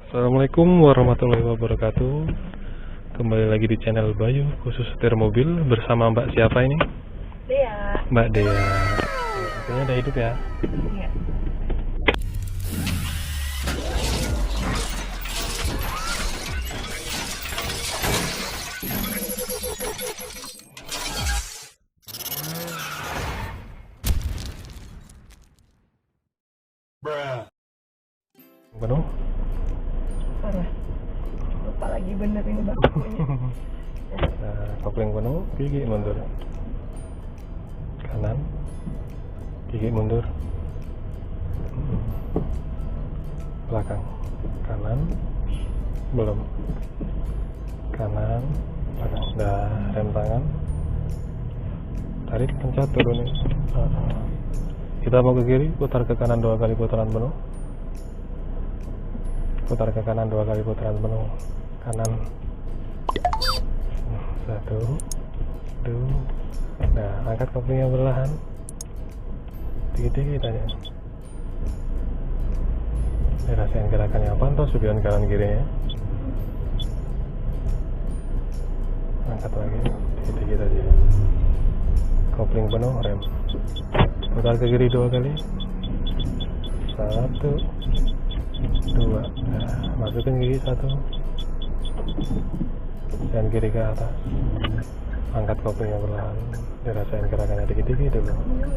Assalamualaikum warahmatullahi wabarakatuh. Kembali lagi di channel Bayu khusus setir mobil bersama Mbak siapa ini? Dea. Mbak Dea. Artinya udah hidup ya? Iya. Penuh? Parah. Lupa lagi bener ini bakunya. Nah, kopling penuh, gigi mundur. Kanan, gigi mundur. Belakang, kanan, belum. Kanan, belakang. Dah, rem tangan. Tarik, pencet, turunin. Kita mau ke kiri, putar ke kanan 2 kali putaran penuh. Putar ke kanan 2 kali putaran penuh. Kanan 1 2. Nah, angkat koplingnya perlahan, dikit-dikit aja. Rasain gerakannya, pantau spion kanan kirinya. Angkat lagi, dikit-dikit aja. Kopling penuh, rem. Putar ke kiri 2 kali. 1 2. Nah, masukin gigi 1. Dan kiri ke atas. Angkat koplingnya perlahan. Dirasain gerakannya dikit-dikit dulu.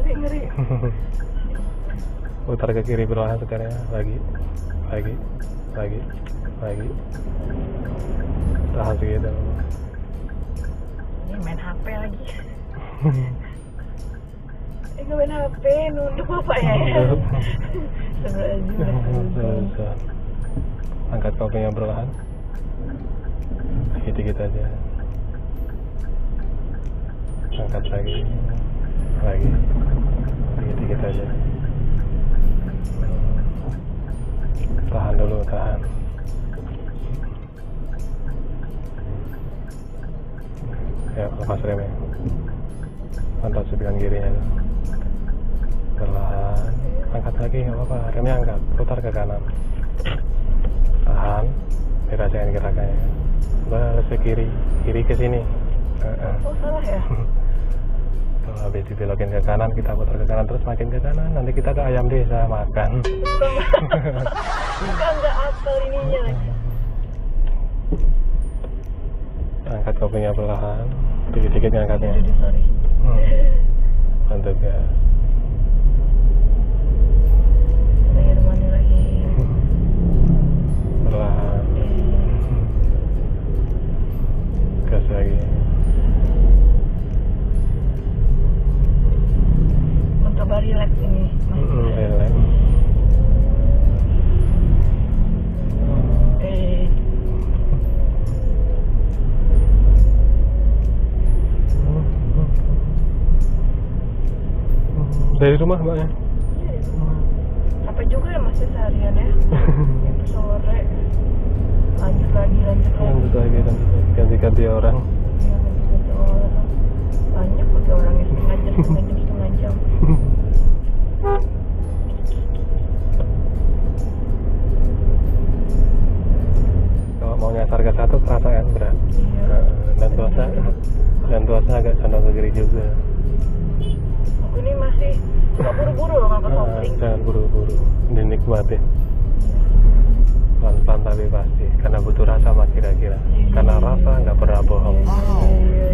Ngeri. Putar ke kiri perlahan sekarang. Lagi. Tahan segitu. Ini main HP lagi. Nggak main HP, nunduk apa ya? Angkat koplingnya perlahan. Dikit-dikit aja. Angkat lagi. Dikit-dikit aja. Tahan dulu, tahan. Ya, lepas remnya. Pantau spion kirinya. Perlahan. Angkat lagi, nggak apa-apa. Remnya angkat, putar ke kanan. Tahan. Dirasain gerakannya. Balik ke kiri ke sini. Oh, salah ya? Kalau habis dibelokin ke kanan, kita putar ke kanan terus makin ke kanan. Nanti kita ke ayam desa makan. Bukan nggak apel ininya lagi. Angkat koplingnya perlahan, dikit-dikit ngangkatnya. Sorry. Bantu gas. Air mana lagi? Perlahan. Gas lagi. Mencoba relax ini. Relax. Dari rumah mbaknya? Iya, di rumah. Capek juga ya masih seharian ya. Itu sore. Lanjut lagi. Ganti-ganti orang. Iya, ganti orang. Banyak pakai orangnya setengah jam. Kalau mau nyasar ke satu terasa kan berat. Iya. Dan tuasnya agak condong ke kiri juga. Aku ini masih nggak buru-buru loh ngangkat kopling. Jangan buru-buru, dinikmatin. Pelan-pelan tapi pasti, karena butuh rasa mah kira-kira. Karena rasa nggak pernah bohong.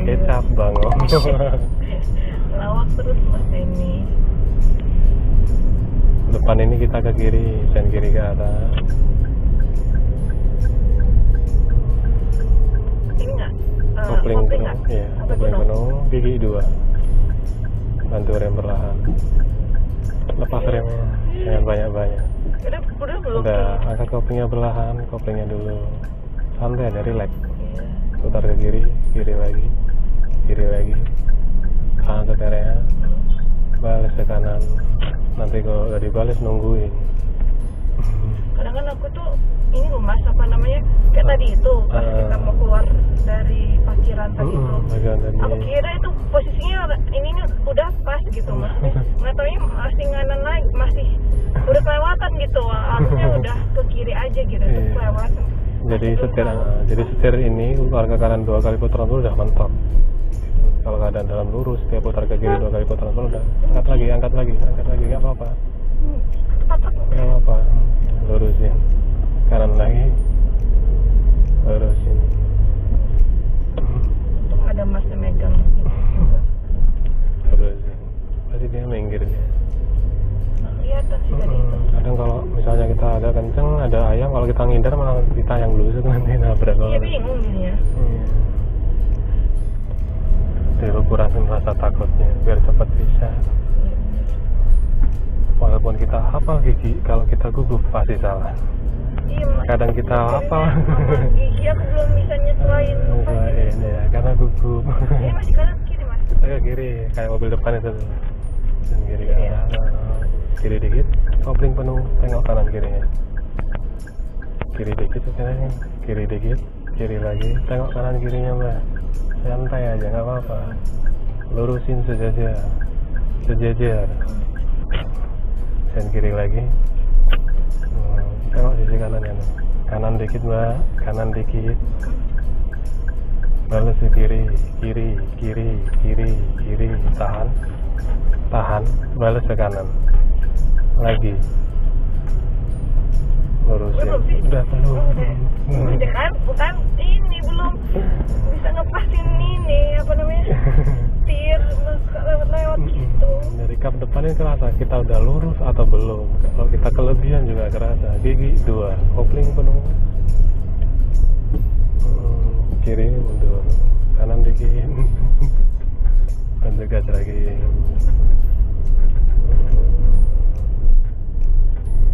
Kecap bangun. Lawak terus mas ini. Depan ini kita ke kiri, dan kiri ke atas. Ini nggak? Kopling penuh, nggak? iya. Kopling penuh, gigi 2. Bantu rem perlahan. Lepas remnya, jangan banyak-banyak. Udah belum? Udah, angkat koplingnya perlahan, koplingnya dulu. Santai aja, relax. Iya. Putar ke kiri lagi. Tahan setirnya. Balik ke kanan. Nanti kalau udah dibalik nungguin. Kadang kan aku tuh ini loh mas, apa namanya, kayak tadi itu pas kita mau keluar dari parkiran tadi itu. Aku kira itu posisinya ini nih udah pas gitu maksudnya. Nggak taunya masih nganan lagi, masih udah kelewatan gitu. Harusnya udah ke kiri aja gitu, itu kelewatan. Jadi setir ini keluar ke kanan 2 kali putaran tol udah mentok. Kalau keadaan dalam lurus, dia putar ke kiri 2 kali putaran tol udah angkat lagi, nggak apa-apa. Nggak apa-apa, lurusin kanan lagi, lurusin. Ada masnya megang. Lurusin, pasti dia minggir dia. Kelihatan sih tadi itu. Kadang kalau misalnya kita agak kenceng, ada ayam, kalau kita ngindar malah kita yang blusuk nanti nabrak Iya orang. bingung jadinya. Jadi lu kurangin rasa takutnya biar cepat bisa. Walaupun kita hafal gigi, kalau kita gugup pasti salah. Iya, Kadang kita hafal. Gigi aku belum bisa nyesuaiin. Nyesuaiin ya, karena gugup. Ini masih kanan kiri mas. Kita ke kiri, kayak mobil depan itu. Dan kiri ke kanan. Kiri dikit, kopling penuh, tengok kanan kirinya. Kiri dikit, kiri dikit, kiri lagi, tengok kanan kirinya mbak. Santai aja, nggak apa-apa. Lurusin sejajar. Dan kiri lagi. Tengok sisi kanannya. Kanan dikit mbak, kanan dikit. Balas ke kiri, tahan, balas ke kanan. Lagi. Lurusin. Udah belum. Udah kan, bukan ini belum bisa ngepasin ini apa namanya tir lewat gitu. Dari kap depan ini kerasa kita udah lurus atau belum. Kalau kita kelebihan juga kerasa. Gigi 2, kopling penuh. Kiri mundur, kanan dikit. Bantu gas lagi.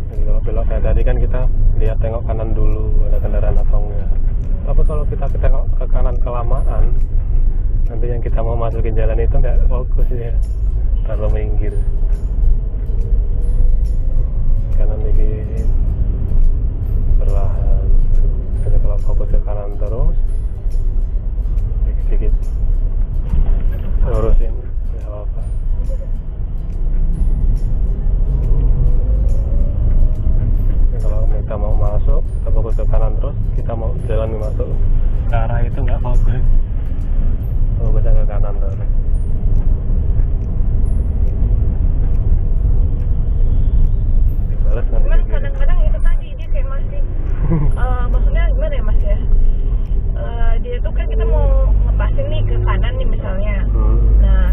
Jadi kalau belok kayak tadi kan kita lihat tengok kanan dulu ada kendaraan atau enggak. Tapi kalau kita tengok ke kanan kelamaan, nanti yang kita mau masukin jalan itu nggak fokus ya, terlalu minggir. Kanan dikit, perlahan. Jadi kalau fokus ke kanan terus, dikit-dikit lurusin, nggak apa-apa. Kalau kita mau masuk, kita fokus ke kanan terus, kita mau jalan masuk ke arah itu nggak fokus, fokusnya ke kanan terus. Dibalas nanti. Cuman kadang-kadang itu tadi dia kayak masih, maksudnya gimana ya mas ya? Dia tuh kan kita mau ngepasin nih ke kanan nih misalnya. Nah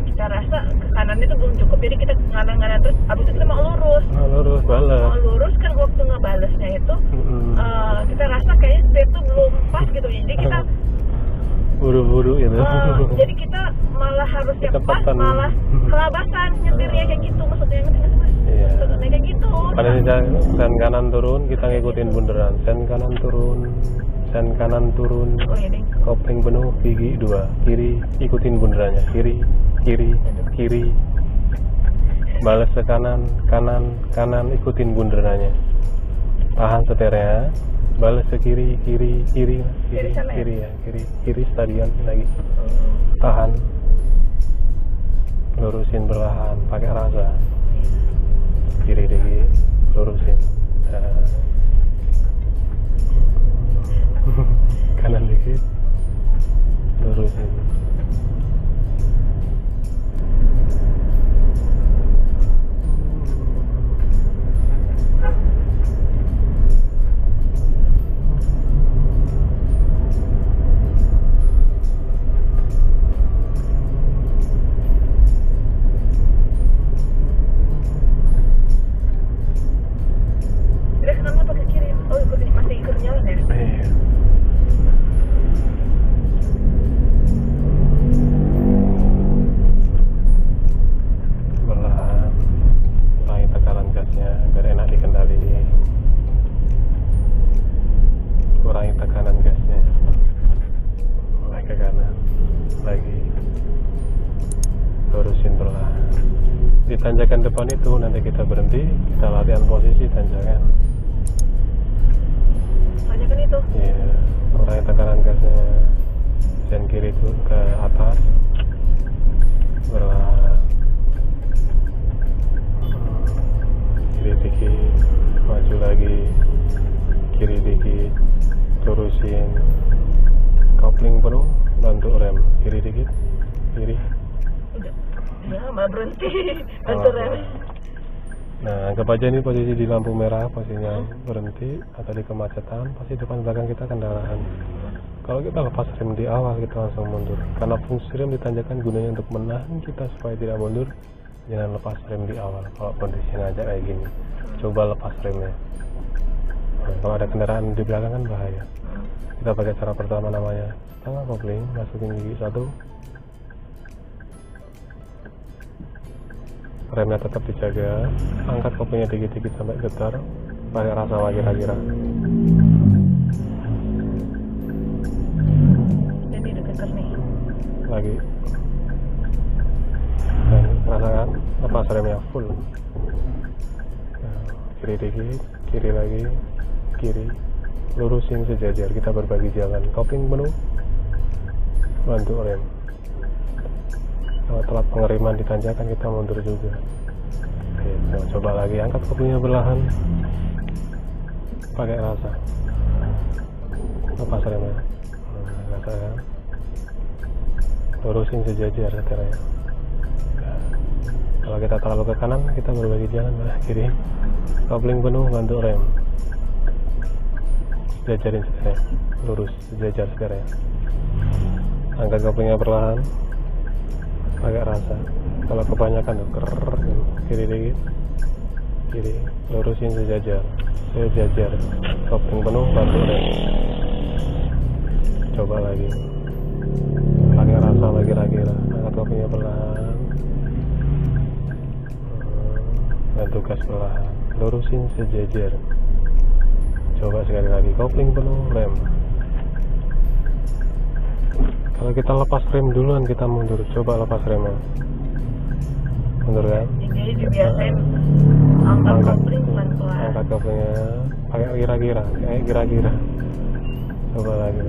kita rasa ke kanan itu belum cukup, jadi kita nganan-nganan terus, abis itu kita mau lurus. Lurus balas. Mau lurus kan waktu ngebalesnya itu, kita rasa kayaknya setir tuh belum pas gitu, jadi kita buru-buru gitu. jadi kita malah harus yang pas, Kecepatan. malah kelabasan nyetirnya kayak gitu, maksudnya ngerti nggak sih mas? Iya. Maksudnya kayak gitu. Pada sen kanan turun, kita ngikutin bundaran. Sen kanan turun, sen kanan turun. Oh iya deh. Kopling penuh, gigi 2, kiri, ikutin bundarannya, kiri, balas ke kanan, ikutin bundarannya, tahan setirnya, balas ke kiri sana ya? kiri stadion lagi, tahan, lurusin perlahan, pakai rasa, kiri dikit, lurusin, kanan dikit, lurusin. Udah kenapa pakai kiri? Oh masih ikut jalan ya? Iya. Perlahan, kurangi tekanan gasnya biar enak dikendaliin. Kurangi tekanan gasnya. Mulai ke kanan, lagi. Lurusin perlahan. Di tanjakan depan itu nanti kita berhenti, kita latihan posisi tanjakan. Tanjakan itu? Iya. kiri itu ke atas, berlahan, kiri dikit, maju lagi, kiri dikit, lurusin, kopling penuh, bantu rem, kiri dikit, kiri. Udah malah berhenti, bantu rem. Nah, anggap aja ini posisi di lampu merah, posisinya berhenti atau di kemacetan, pasti depan belakang kita kendaraan. Kalau kita lepas rem di awal, kita langsung mundur. Karena fungsi rem ditanjakan gunanya untuk menahan kita supaya tidak mundur. Jangan lepas rem di awal. Kalau kondisi ngajak kayak gini, coba lepas remnya. Nah, kalau ada kendaraan di belakang kan bahaya. Kita pakai cara pertama namanya tengah kopling, masukin gigi 1. Remnya tetap dijaga, angkat koplingnya dikit-dikit sampai getar, pakai rasa lagi kira-kira. Jadi deket nih. Lagi. Dan rasakan, lepas remnya full. Nah, kiri dikit, kiri lagi, kiri. Lurusin sejajar, kita berbagi jalan. Kopling penuh, bantu rem. Kalau telat pengeriman di tanjakan kita mundur juga. Nah, coba lagi, angkat koplingnya perlahan, pakai rasa, lepas remnya. Rasakan, lurusin sejajar setirnya. Nah, kalau kita terlalu ke kanan, kita berbagi jalan ke kiri. Kopling penuh, bantu rem, jajarin setirnya, lurus sejajar setirnya. Angkat koplingnya perlahan, pakai rasa. Kalau kebanyakan tuh kiri dikit, kiri, lurusin sejajar, kopling penuh, bantu rem. Coba lagi, pakai rasa lagi kira-kira. Angkat koplingnya perlahan, bantu gas perlahan, lurusin sejajar. Coba sekali lagi, kopling penuh, rem. Kalau kita lepas rem duluan, kita mundur. Coba lepas remnya, mundur kan? Jadi dibiasain angkat kopling pelan-pelan. Angkat koplingnya, pakai kira-kira. Coba lagi.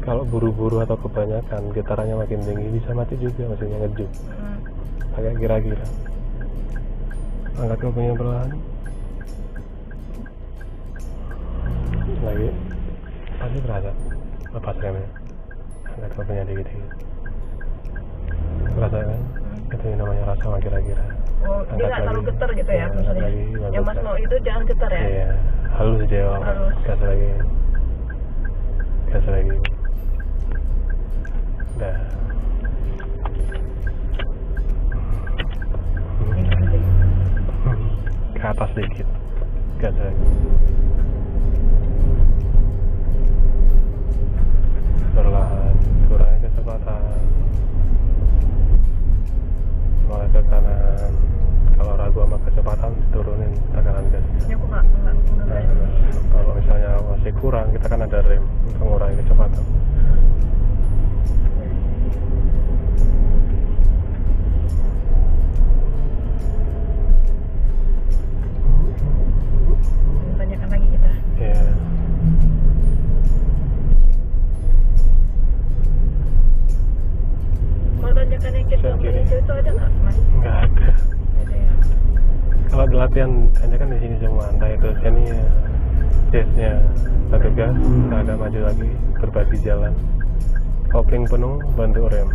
Kalau buru-buru atau kebanyakan, getarannya makin tinggi, bisa mati juga mesinnya ngejuk. Pakai kira-kira. Angkat koplingnya pelan. Lagi, pasti berasa. Lepas remnya. Angkat koplingnya dikit-dikit. Rasakan? Itu yang namanya rasa kira-kira. Oh, dia nggak terlalu getar gitu ya maksudnya. Lagi, yang Mas mau itu jangan getar ya? Iya, halus dia. Halus. Gas lagi. Dah. Ke atas dikit. Gas lagi. Perlahan, kurangi kecepatan. Mulai ke kanan. Kalau ragu sama kecepatan, turunin tekanan gas. Ini aku nggak Kalau misalnya masih kurang, kita kan ada rem untuk mengurangi kecepatan. Tanyakan lagi kita. Iya. Mau tanyakan yang kita menuju itu ada nggak, Mas? Nggak ada. Ada ya. Kalau di latihan tanjakan di sini semua, entah itu seni, chase-nya, satu gas, agak maju lagi, berbagi jalan, kopling penuh, bantu rem.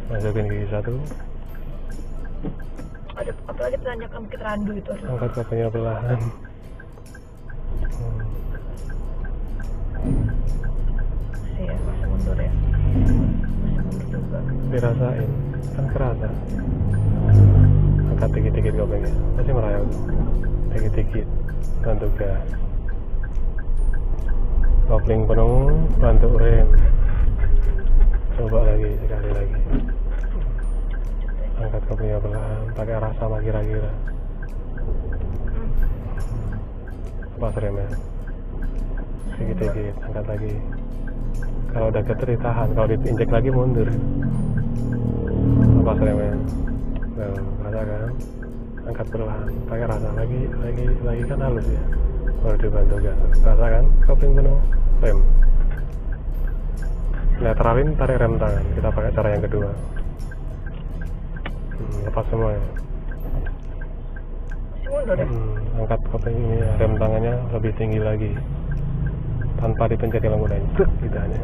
Masukin gigi 1. Ada apalagi tanyakan bukit randu itu. Angkat koplingnya perlahan. Masih ya, masih mundur ya. Masih mundur juga. Dirasain, kan kerasa. Angkat dikit-dikit koplingnya, pasti merayap. Dikit-dikit, bantu gas. Kopling penuh, bantu rem. Coba lagi, sekali lagi. Angkat koplingnya perlahan, pakai rasa sama kira-kira. Lepas remnya. Dikit-dikit, angkat lagi. Kalau udah getar ditahan, kalau diinjek lagi mundur. Lepas remnya. Rasakan. Angkat perlahan, pakai rasa lagi kan halus ya. baru dibantu gas. Rasakan kopling penuh, rem. Netralin, tarik rem tangan. Kita pakai cara yang kedua. Lepas semuanya. Mundur ya? Angkat kopling ini, rem tangannya lebih tinggi lagi tanpa dipencet yang mudah, gitu aja.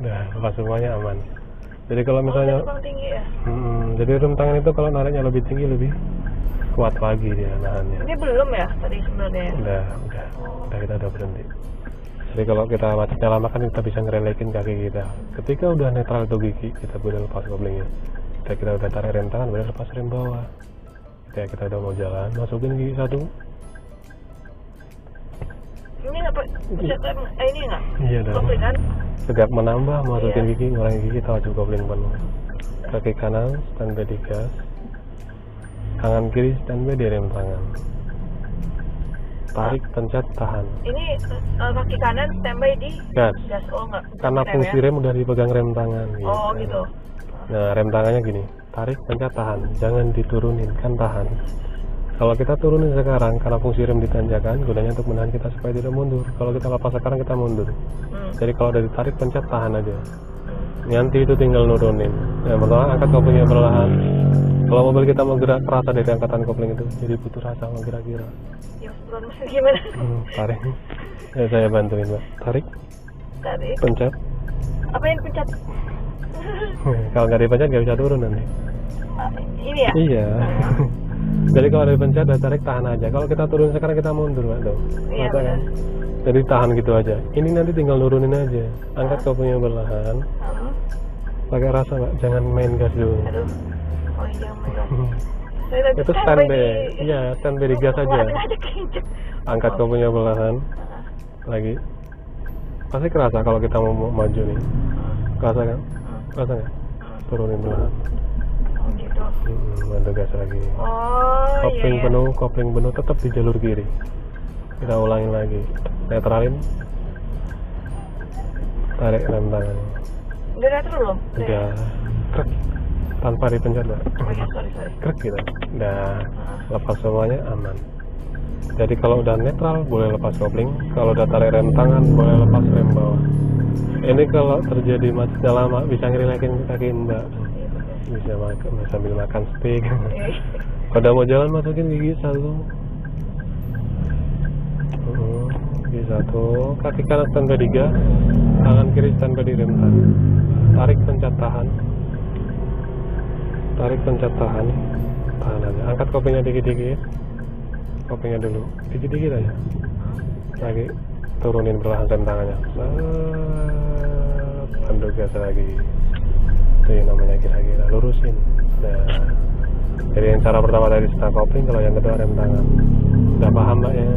Nah, lepas semuanya aman. Jadi kalau misalnya tinggi ya? Jadi rem tangan itu kalau nariknya lebih tinggi lebih kuat lagi dia nahannya. Ini belum ya tadi sebenarnya? Udah kita udah berhenti. Jadi kalau kita macetnya lama kan kita bisa ngerelekin kaki kita. Ketika udah netral tuh gigi, kita boleh lepas koplingnya. Kita udah tarik rem tangan, boleh lepas rem bawah. Kita udah mau jalan, masukin gigi satu. Ini nggak ini nggak? Iya dah. Kopling kan? Setiap menambah, masukin gigi, ngurangin gigi, tahu kopling penuh. Kaki kanan standby di gas, tangan kiri standby di rem tangan. Tarik, pencet, tahan. Ini kaki kanan standby di gas. Oh enggak. Karena fungsi rem udah dipegang rem tangan. Gitu. Oh gitu. Nah rem tangannya gini, tarik, pencet, tahan. Jangan diturunin, kan tahan. Kalau kita turunin sekarang, karena fungsi rem ditanjakan, gunanya untuk menahan kita supaya tidak mundur. Kalau kita lepas sekarang, kita mundur. Jadi kalau udah ditarik, pencet, tahan aja. Nanti itu tinggal nurunin. Yang pertama, angkat koplingnya perlahan. Kalau mobil kita mau gerak, terasa dari angkatan kopling itu. Jadi butuh rasa mau kira-kira. Ya, gimana? Tarik. Ya, saya bantuin, Mbak. Tarik. Tarik. Pencet. Apa yang pencet? Kalau nggak dipencet, nggak bisa turun nanti. Ini ya? Iya. Jadi kalau dari pencet dan tarik, tahan aja. Kalau kita turun sekarang, kita mundur, Mbak. Tuh. Iya, kan? Jadi tahan gitu aja. Ini nanti tinggal nurunin aja. Angkat koplingnya perlahan. Pakai rasa, Mbak. Jangan main gas dulu. Aduh. Oh iya, main. Itu standby. Iya, standby di gas aja. Angkat koplingnya perlahan. Lagi. Pasti kerasa kalau kita mau maju nih. Kerasa kan? Kerasa nggak? Turunin perlahan. Gitu. Bantu gas lagi. Oh kopling iya. Kopling penuh tetap di jalur kiri. Kita ulangin lagi. Netralin. Tarik rem tangan. Udah netral belum? Udah. Krek. Tanpa dipencet, Mbak. Oh iya, sorry. Krek gitu. Udah. Lepas semuanya aman. Jadi kalau udah netral boleh lepas kopling. Kalau udah tarik rem tangan boleh lepas rem bawah. Ini kalau terjadi macetnya lama bisa ngerilekin kaki Mbak. Bisa sambil makan steak. Kalau mau jalan masukin gigi satu. Gigi satu. Kaki kanan standby di gas, tangan kiri standby di rem tangan. Tarik, pencet, tahan. Tarik, pencet, tahan. Tahan aja. Angkat koplingnya dikit-dikit. Koplingnya dulu, dikit-dikit aja. Lagi turunin perlahan rem tangannya. Bantu gas lagi. Itu yang namanya kira-kira lurusin. Nah, jadi yang cara pertama dari start kopling, kalau yang kedua rem tangan. Udah paham, Mbak ya?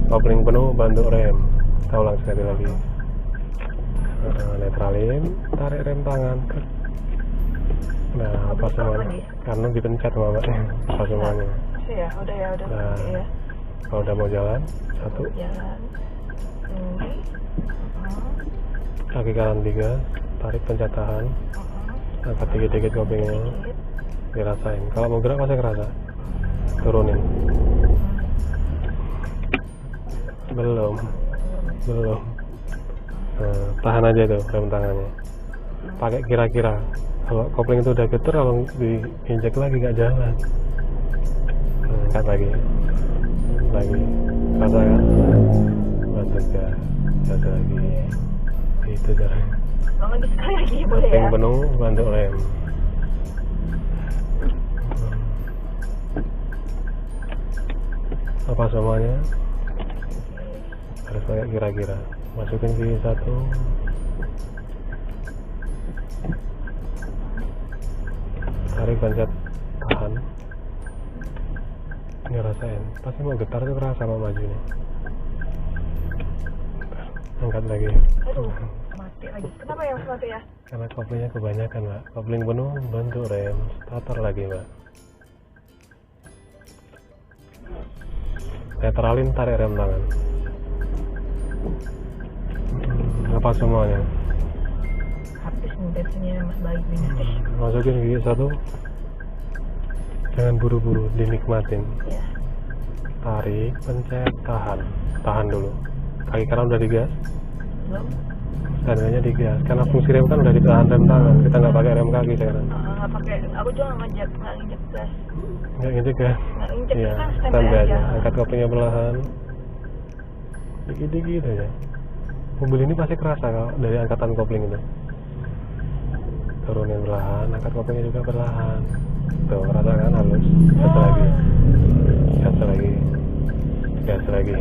Kopling penuh, bantu rem. Kita ulang sekali lagi. Netralin, tarik rem tangan. Nah, apa semuanya? Karena dipencet sama Mbak. Apa semuanya? Ya, udah ya, udah. Nah, ya. kalau udah mau jalan, satu. Jalan. Kaki kanan 3, tarik, pencet, tahan. Angkat dikit-dikit koplingnya. Dirasain. Kalau mau gerak masih kerasa. Turunin. Belum. Nah, tahan aja tuh rem tangannya. Pakai kira-kira. Kalau kopling itu udah getar, kalau diinjek lagi nggak jalan. Angkat lagi. Rasa kan? Bantu gas lagi. Itu caranya. Lagi sekali lagi boleh ya? Kopling penuh, bantu rem. Apa semuanya? Harus pakai kira-kira. Masukin gigi satu. Tarik, pencet, tahan. Ini rasain. Pasti mau getar tuh kerasa mau maju nih. Angkat lagi. Aduh, mati lagi. Kenapa yang mati ya? Karena koplingnya kebanyakan, Mbak. Kopling penuh, bantu rem. Starter lagi, Mbak. Netralin, tarik rem tangan. Lepas semuanya. Habis nih bensinnya Mas Baik nih. Masukin gigi satu. Jangan buru-buru, dinikmatin. Ya. tarik, pencet, tahan dulu. Kaki kanan udah digas, belum. standarnya digas. Karena fungsi rem kan udah ditahan rem tangan, kita nggak pakai rem kaki sekarang. Nggak pakai, aku juga nggak injek gas. Nggak injek ya? Nggak injek, Iya, kan standby aja. aja. Angkat koplingnya perlahan, dikit-dikit aja. Mobil ini pasti kerasa kalau dari angkatan kopling itu. Turunin perlahan, angkat koplingnya juga perlahan. Tuh, rasakan halus. Gas lagi, gas lagi, gas lagi.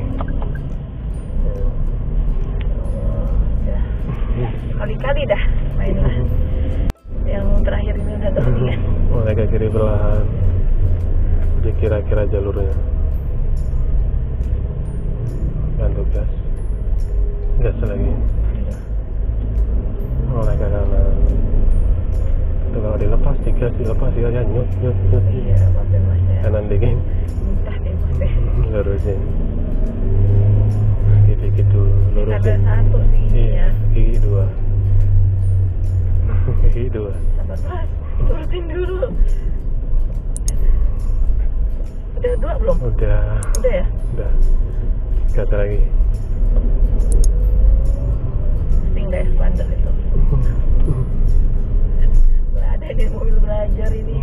Ya. Kali-kali dah mainlah. Yang terakhir ini udah terlihat. Mulai ke kiri perlahan. Dikira-kira jalurnya. Bantu gas. Gas lagi. Mulai ke kanan. Itu kalau dilepas, digas, dilepas, dia aja nyut. Iya, maaf ya mas ya. Kanan dingin. Muntah deh mas ya. Lurusin. Dikit-dikit dulu, Ada lurusin. satu sih Iya, ya. gigi dua. Gigi dua. Sabar mas, turutin dulu. Udah dua belum? Udah. Udah ya? Udah. Gas lagi. Tinggal expander itu. Nggak ada di mobil belajar ini.